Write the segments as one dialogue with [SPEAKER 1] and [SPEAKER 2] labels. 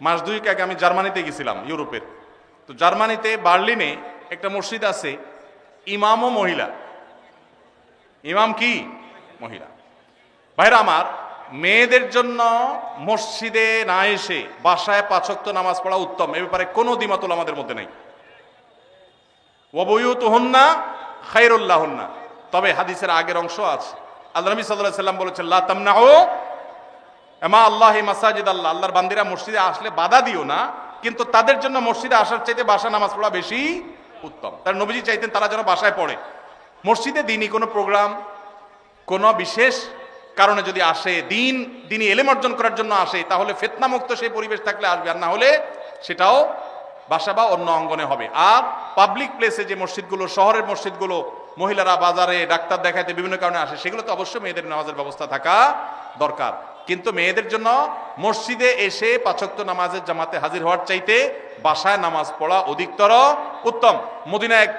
[SPEAKER 1] মাস দুয়েক আগে আমি জার্মানিতে গেছিলাম, ইউরোপের। তো জার্মানিতে বার্লিনে একটা মসজিদ আছে, ইমামও মহিলা। ইমাম কি? মহিলা। ভাইরা আমার, মেয়েদের জন্য মসজিদে না এসে বাসায় 5 ওয়াক্ত নামাজ পড়া উত্তম, এ ব্যাপারে কোনো দ্বিমত আমাদের মধ্যে নাই। ওয়াবুয়ুতুহুন্না খায়রুল লাহুন্না। তবে হাদিসের আগের অংশ আছে, আল্লাহ নবী সাল্লাল্লাহু আলাইহি সাল্লাম বলেছেন, লা তামনাউ মা আল্লাহি মাসাজিদ আল্লাহ, আল্লাহর বান্দিরা মসজিদে আসলে বাধা দিও না, কিন্তু তাদের জন্য মসজিদে আসার চাইতে বাসা নামাজ পড়া বেশি উত্তম। তার নবীজি চাইতেন তারা যেন বাসায় পড়ে। মসজিদে দিনই কোনো প্রোগ্রাম, কোনো বিশেষ কারণে যদি আসে, দিনই এলেম অর্জন করার জন্য আসে, তাহলে ফিতনামুক্ত সেই পরিবেশ থাকলে আসবে, আর না হলে সেটাও বাসা বা অন্য অঙ্গনে হবে। আর পাবলিক প্লেসে যে মসজিদগুলো, শহরের মসজিদগুলো, মহিলারা বাজারে ডাক্তার দেখাইতে বিভিন্ন কারণে আসে, সেগুলো তো অবশ্যই মেয়েদের নামাজের ব্যবস্থা থাকা দরকার। কিন্তু মেয়েদের জন্য মসজিদে এসে 5 ওয়াক্ত নামাজের জামাতে হাজির হওয়ার চাইতে বাসায় নামাজ পড়া অধিকতর উত্তম। মদিনায় এক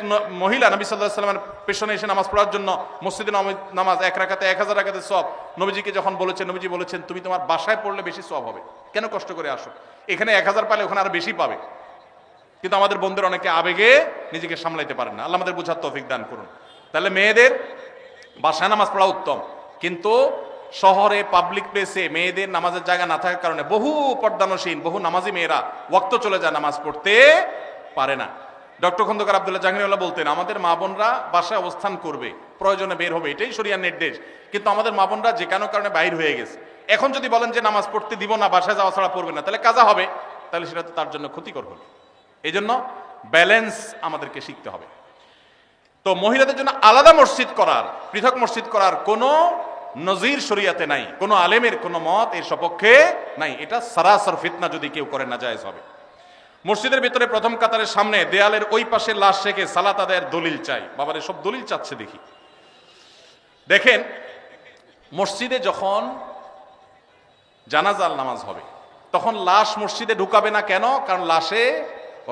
[SPEAKER 1] মহিলা নবী সাল্লাল্লাহু আলাইহি ওয়াসাল্লামের পেছনে এসে নামাজ পড়ার জন্য, মসজিদে নামাজ 1 রাকাতে 1000 রাকাতের সওয়াব, নবীজিকে যখন বলেছেন, নবীজি বলেছেন, তুমি তোমার বাসায় পড়লে বেশি সওয়াব হবে, কেন কষ্ট করে আসো? এখানে 1000 পালে ওখানে আরো বেশি পাবে। কিন্তু আমাদের বন্ধুরা অনেকে আবেগে নিজেকে সামলাইতে পারেন না। আল্লাহ আমাদের বোঝার তৌফিক দান করুন। তাহলে মেয়েদের বাসায় নামাজ পড়া উত্তম, কিন্তু শহরে পাবলিক প্লেসে মেয়েদের নামাজের জায়গা না থাকার কারণে বহু পর্দানসীন, বহু নামাজি মেয়েরা ওয়াক্ত চলে যায়, নামাজ পড়তে পারে না। ডক্টর খন্দকার আব্দুল্লাহ জাহাঙ্গীরউল্লাহ বলতেন, আমাদের মা বোনরা বাসায় অবস্থান করবে, প্রয়োজনে বের হবে, এটাই শরিয়ার নির্দেশ। কিন্তু আমাদের মা বোনরা যে কোনো কারণে বাইর হয়ে গেছে, এখন যদি বলেন যে নামাজ পড়তে দিব না, বাসায় যাওয়া ছাড়া পড়বে না, তাহলে কাজা হবে, তাহলে সেটা তো তার জন্য ক্ষতিকর হবে। এই জন্য ব্যালেন্স আমাদেরকে শিখতে হবে। তো মহিলাদের জন্য আলাদা মসজিদ করার, পৃথক মসজিদ করার কোনো নজির শরিয়াতে নাই, কোনো আলেমের কোনো মত এর সপক্ষে নাই। এটা সারাসর ফিতনা, যদি কেউ করে না জায়েজ হবে। মসজিদের ভিতরে প্রথম কাতারের সামনে দেয়ালের ওই পাশে লাশ রেখে সালাত আদায়ের দলিল চাই। বাবারে সব দলিল চাচ্ছে দেখি। দেখেন, মসজিদে যখন জানাজার নামাজ হবে তখন লাশ মসজিদে ঢুকাবে না, কেন? কারণ লাশে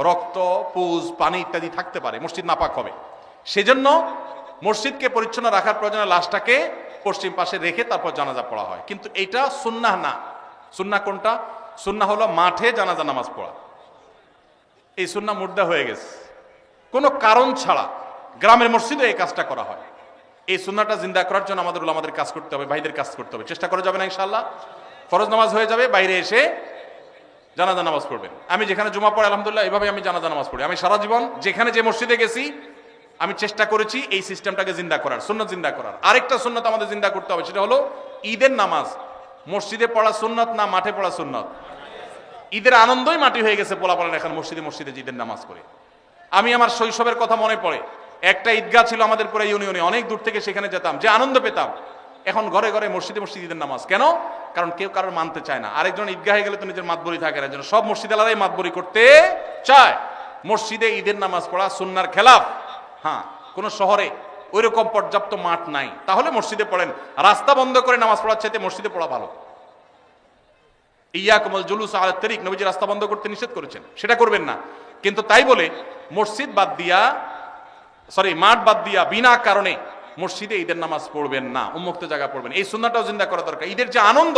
[SPEAKER 1] রক্ত, পুজ, পানি ইত্যাদি থাকতে পারে, মসজিদ নাপাক হবে। সেজন্য মসজিদকে পরিচ্ছন্ন রাখার প্রয়োজনে লাশটাকে পশ্চিম পাশে রেখে তারপর জানাজা পড়া হয়। কিন্তু এটা সুন্নাহ না। সুন্নাহ কোনটা? সুন্নাহ হলো মাঠে জানাজা নামাজ পড়া। এই সুন্নাহ মুর্দা হয়ে গেছে। কোনো কারণ ছাড়া গ্রামের মসজিদে এই কাজটা করা হয়। এই সুন্নাহটা জিন্দা করার জন্য আমাদের উলামাদের কাজ করতে হবে, ভাইদের কাজ করতে হবে। চেষ্টা করা যাবে না ইনশাআল্লাহ? ফরজ নামাজ হয়ে যাবে, বাইরে এসে জানাজা নামাজ পড়বেন। আমি যেখানে জুমা পড়ি আলহামদুলিল্লাহ এভাবে আমি জানাজা নামাজ পড়ি। আমি সারা জীবন যেখানে যে মসজিদে গেছি আমি চেষ্টা করেছি এই সিস্টেমটাকে জিন্দা করার, সুন্নাত জিন্দা করার। আরেকটা সুন্নাত আমাদের জিন্দা করতে হবে, সেটা হলো ঈদের নামাজ মসজিদে পড়া সুন্নাত না মাঠে পড়া সুন্নাত? ঈদের আনন্দই মাটি হয়ে গেছে পোলাপালের এখন মসজিদে ঈদের নামাজ পড়ে। আমি আমার শৈশবের কথা মনে পড়ে, একটা ঈদগাহ ছিল আমাদের পুরো ইউনিয়নে, অনেক দূর থেকে সেখানে যেতাম, যে আনন্দ পেতাম। এখন ঘরে ঘরে মসজিদে ঈদের নামাজ। কেন? কারণ কেউ কারোর মানতে চায় না। আরেকজন ঈদগাহে গেলে তো নিজের মাতবরি থাকে না, সব মসজিদ আলাদাই মাতবরি করতে চায়। মসজিদে ঈদের নামাজ পড়া সুন্নাহর খেলাফ। হ্যাঁ, কোন শহরে ওইরকম পর্যাপ্ত মাঠ নাই, তাহলে মসজিদে পড়েন। রাস্তা বন্ধ করে নামাজ পড়ার চাইতে মসজিদে পড়া ভালো। ইয়াকুমুল জুলুস আলা তারিক, নবীজি রাস্তা বন্ধ করতে নিষেধ করেছেন, সেটা করবেন না। কিন্তু তাই বলে মসজিদ বাদ দিয়া, মাঠ বাদ দিয়া বিনা কারণে মসজিদে ঈদের নামাজ পড়বেন না, উন্মুক্ত জায়গা পড়বেন। এই সুন্নাহটাও জিন্দা করা দরকার। ঈদের যে আনন্দ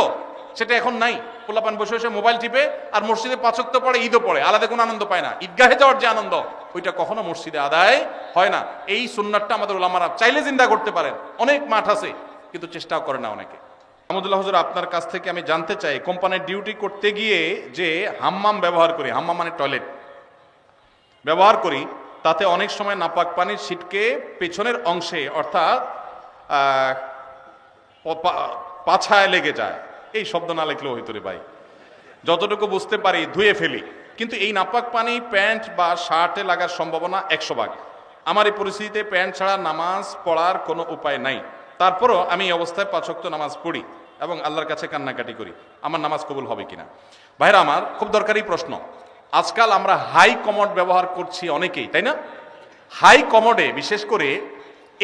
[SPEAKER 1] সেটা এখন নাই। পোলাপান বসে বসে মোবাইল টিপে আর মসজিদে 5 ওয়াক্ত পড়ে, ঈদও পড়ে, আলাদা কোনো আনন্দ পায় না। ঈদগাহে যাওয়ার যে আনন্দ ওইটা কখনো মসজিদে আদায় হয় না। এই সুন্নাহটা আমাদের উলামারা চাইলে জিন্দা করতে পারেন। অনেক মাঠ আছে কিন্তু চেষ্টাও করে না অনেকে। আহমদুল্লাহ হুজুর, আপনার কাছ থেকে আমি জানতে চাই, কোম্পানির ডিউটি করতে গিয়ে যে হাম্মাম ব্যবহার করি, হাম্মাম মানে টয়লেট ব্যবহার করি, তাতে অনেক সময় নাপাক পানির ছিটকে পেছনের অংশে অর্থাৎ পাছায় লেগে যায়। এই শব্দ না লিখলেও হইতো রে ভাই, যতটুকু বুঝতে পারি ধুয়ে ফেলি। কিন্তু এই নাপাক পানি প্যান্ট বা শার্টে লাগার সম্ভাবনা 100 ভাগ। আমার এই পরিস্থিতিতে প্যান্ট ছাড়া নামাজ পড়ার কোনো উপায় নাই। তারপরও আমি এই অবস্থায় 5 ওয়াক্ত নামাজ পড়ি এবং আল্লাহর কাছে কান্নাকাটি করি। আমার নামাজ কবুল হবে কিনা? ভাইরা আমার, খুব দরকারি প্রশ্ন। আজকাল আমরা হাই কমোড ব্যবহার করছি অনেকেই, তাই না? হাই কমোডে বিশেষ করে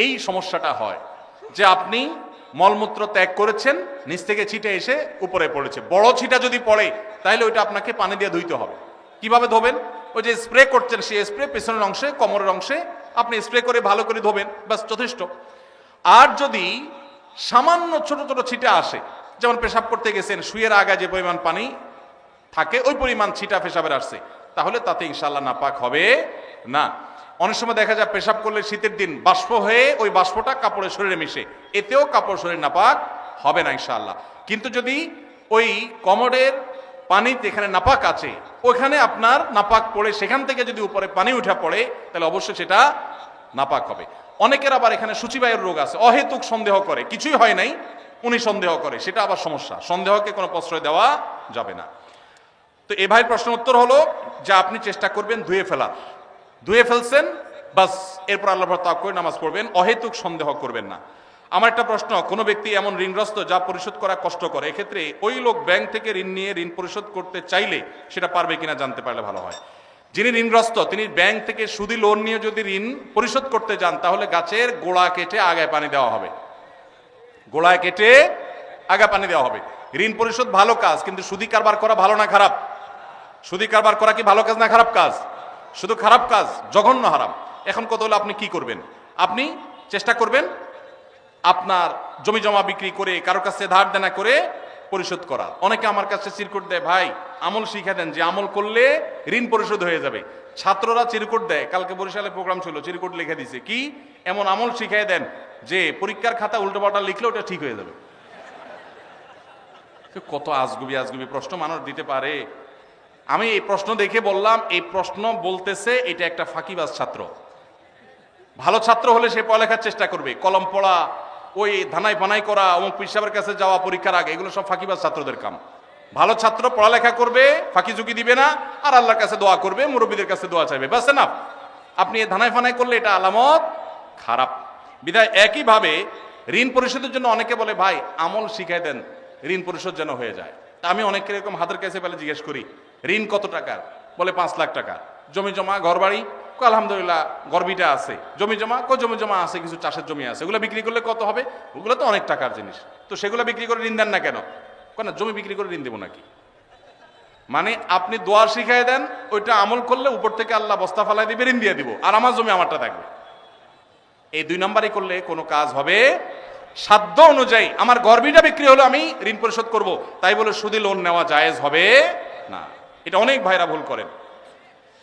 [SPEAKER 1] এই সমস্যাটা হয় যে আপনি মলমূত্র ত্যাগ করেছেন, নিচ থেকে ছিটে এসে উপরে পড়েছে। বড় ছিটা যদি পড়ে তাহলে ওইটা আপনাকে পানি দিয়ে ধুইতে হবে। কিভাবে ধোবেন? ওই যে স্প্রে করছেন, সেই স্প্রে পেছনের অংশে, কোমরের অংশে আপনি স্প্রে করে ভালো করে ধোবেন, ব্যাস যথেষ্ট। আর যদি সামান্য ছোট ছোট ছিটা আসে, যেমন পেশাব করতে গেছেন, শুয়ের আগায় যে পরিমাণ পানি থাকে, ওই পরিমাণ ছিটা পেশাবের আসছে, তাহলে তাতে ইনশাআল্লাহ নাপাক হবে না। অনেক সময় দেখা যায় পেশাব করলে শীতের দিন বাষ্প হয়ে ওই বাষ্পটা কাপড়ের শরীরে মিশে, এতেও কাপড় শরীর নাপাক হবে না ইনশাআল্লাহ। কিন্তু যদি ওই কমোডের পানিতে এখানে নাপাক আছে, ওইখানে আপনার নাপাক পড়ে সেখান থেকে যদি উপরে পানি উঠা পড়ে, তাহলে অবশ্যই সেটা নাপাক হবে। অনেকের আবার এখানে সূচিবায়ুর রোগ আছে, অহেতুক সন্দেহ করে, কিছুই হয় নাই উনি সন্দেহ করে, সেটা আবার সমস্যা। সন্দেহকে কোনো প্রশ্রয় দেওয়া যাবে না। তো এ ভাইয়ের প্রশ্ন উত্তর হলো যে আপনি চেষ্টা করবেন ধুয়ে ফেলার, ধুয়ে ফেলছেন বাস, এরপর আল্লাহর তাওয়াক্কুল করে নামাজ পড়বেন, অহেতুক সন্দেহ করবেন না। আমার একটা প্রশ্ন, কোনো ব্যক্তি এমন ঋণগ্রস্ত যা পরিশোধ করা কষ্টকর, এক্ষেত্রে ওই লোক ব্যাংক থেকে ঋণ নিয়ে ঋণ পরিশোধ করতে চাইলে সেটা পারবে কিনা জানতে পারলে ভালো হয়। যিনি ঋণগ্রস্ত তিনি ব্যাংক থেকে সুদি লোন নিয়ে যদি ঋণ পরিশোধ করতে যান, তাহলে গাছের গোড়া কেটে আগায় পানি দেওয়া হবে, গোড়ায় কেটে আগা পানি দেওয়া হবে। ঋণ পরিশোধ ভালো কাজ, কিন্তু সুদি কারবার করা ভালো না খারাপ? সুদি কারবার করা কি ভালো কাজ না খারাপ কাজ? শুধু খারাপ কাজ, জঘন্য হারাম। এখন কত হলো আপনি কি করবেন? আপনি চেষ্টা করবেন আপনার জমি জমা বিক্রি করে কারো কাছে ধার দেনা করে পরিশোধ করা। অনেকে আমার কাছে চিরকুট দেয়, ভাই আমল শিখা দেন যে আমল করলে ঋণ পরিশোধ হয়ে যাবে। ছাত্ররা চিরকুট দেয়, কালকে বরিশালে প্রোগ্রাম ছিল, চিরকুট লিখে দিছে কি এমন আমল শিখাই দেন যে পরীক্ষার খাতা উল্টোপাল্টা লিখলে ওটা ঠিক হয়ে যাবে। কত আজগুবি আজগুবি প্রশ্ন মানুষ দিতে পারে। আমি এই প্রশ্ন দেখে বললাম, এই প্রশ্ন বলতেছে এটা একটা ফাঁকিবাজ ছাত্র। ভালো ছাত্র হলে সে পড়ালেখার চেষ্টা করবে, কলম পড়া, ওই ধানাই ফানাই করা, অমুক পিসাবের কাছে যাওয়া পরীক্ষার আগে, এগুলো সব ফাঁকিবাজ ছাত্রদের কাম। ভালো ছাত্র পড়ালেখা করবে, ফাঁকি ঝুঁকি দিবে না, আর আল্লাহর কাছে দোয়া করবে, মুরব্বীদের কাছে দোয়া চাইবে, বাস না। আপনি ধানাই ফানাই করলে এটা আলামত খারাপ। বিধায় একইভাবে ঋণ পরিশোধের জন্য অনেকে বলে ভাই আমল শিখাই দেন ঋণ পরিশোধ যেন হয়ে যায়। তা আমি অনেক এরকম হাতের কাছে পেলে জিজ্ঞেস করি, ঋণ কত টাকার? বলে 5 লাখ টাকা। জমি জমা ঘর বাড়ি? আলহামদুলিল্লাহ গর্বিটা আছে। জমি জমা? জমি জমা আছে, কিছু চাষের জমি আছে, ওগুলো বিক্রি করলে কত হবে? ওগুলো তো অনেক টাকার জিনিস, তো সেগুলো বিক্রি করে ঋণ দেন না কেন? না জমি বিক্রি করে ঋণ দেবো নাকি? মানে আপনি দোয়া শিখাই দেন, ওইটা আমল করলে উপর থেকে আল্লাহ বস্তা ফালাই দিবে, ঋণ দিয়ে দিব, আর আমার জমি আমারটা থাকবে। এই 2 নাম্বারই করলে কোনো কাজ হবে? সাধ্য অনুযায়ী আমার গর্বিটা বিক্রি হলো, আমি ঋণ পরিশোধ করব, তাই বলে সুদী লোন নেওয়া জায়েজ হবে না। এটা অনেক ভাইরা ভুল করেন।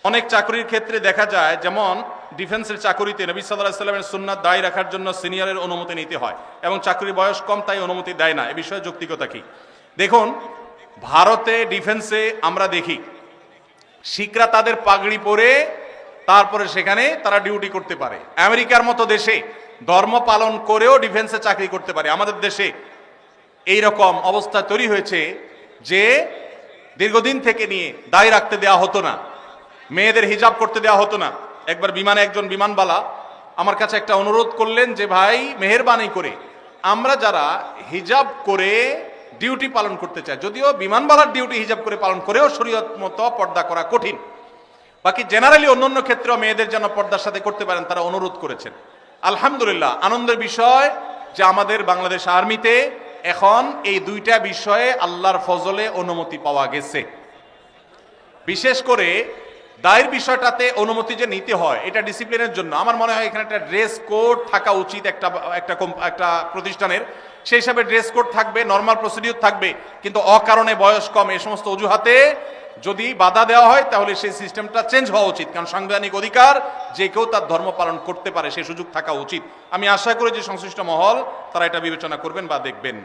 [SPEAKER 1] অনেক চাকরির ক্ষেত্রে দেখা যায়, যেমন ডিফেন্সের চাকরিতে নবী সাল্লাল্লাহু আলাইহি ওয়াসাল্লামের সুন্নাত দায়ী রাখার জন্য সিনিয়রের অনুমতি নিতে হয়, এবং চাকরির বয়স কম তাই অনুমতি দেয় না। এ বিষয়ে যৌক্তিকতা কি? দেখুন, ভারতে ডিফেন্সে আমরা দেখি শিখরা তাদের পাগড়ি পরে তারপরে সেখানে তারা ডিউটি করতে পারে। আমেরিকার মতো দেশে ধর্ম পালন করেও ডিফেন্সে চাকরি করতে পারে। আমাদের দেশে এই রকম অবস্থা তৈরি হয়েছে যে দীর্ঘদিন থেকে নিয়ে দায় রাখতে দেওয়া হতো না, মেয়েদের হিজাব করতে দেওয়া হতো না। একবার বিমানে একজন বিমানবালা আমার কাছে একটা অনুরোধ করলেন যে ভাই মেহেরবানি করে আমরা যারা হিজাব করে ডিউটি পালন করতে চাই, যদিও বিমানবালার ডিউটি হিজাব করে পালন করেও শরীয়ত মতো পর্দা করা কঠিন, বাকি জেনারেলি অন্যান্য ক্ষেত্রেও মেয়েদের যেন পর্দার সাথে করতে পারেন, তারা অনুরোধ করেছেন। আলহামদুলিল্লাহ, আনন্দের বিষয় যে আমাদের বাংলাদেশ আর্মিতে এখন এই 2টা বিষয়ে আল্লাহর ফজলে অনুমতি পাওয়া গেছে। বিশেষ করে দায়ের বিষয়টাতে অনুমতি যে নিতে হয় এটা ডিসিপ্লিনের জন্য। আমার মনে হয় এখানে একটা ড্রেস কোড থাকা উচিত একটা প্রতিষ্ঠানের। সেই হিসাবে ড্রেস কোড থাকবে, নর্মাল প্রসিডিউর থাকবে, কিন্তু অকারণে বয়স কম এই সমস্ত অজুহাতে যদি বাধা দেওয়া হয় তাহলে সেই সিস্টেমটা চেঞ্জ হওয়া উচিত। কারণ সাংবিধানিক অধিকার, যে কেউ তার ধর্ম পালন করতে পারে, সেই সুযোগ থাকা উচিত। আমি আশা করি যে সংশ্লিষ্ট মহল তারা এটা বিবেচনা করবেন বা দেখবেন।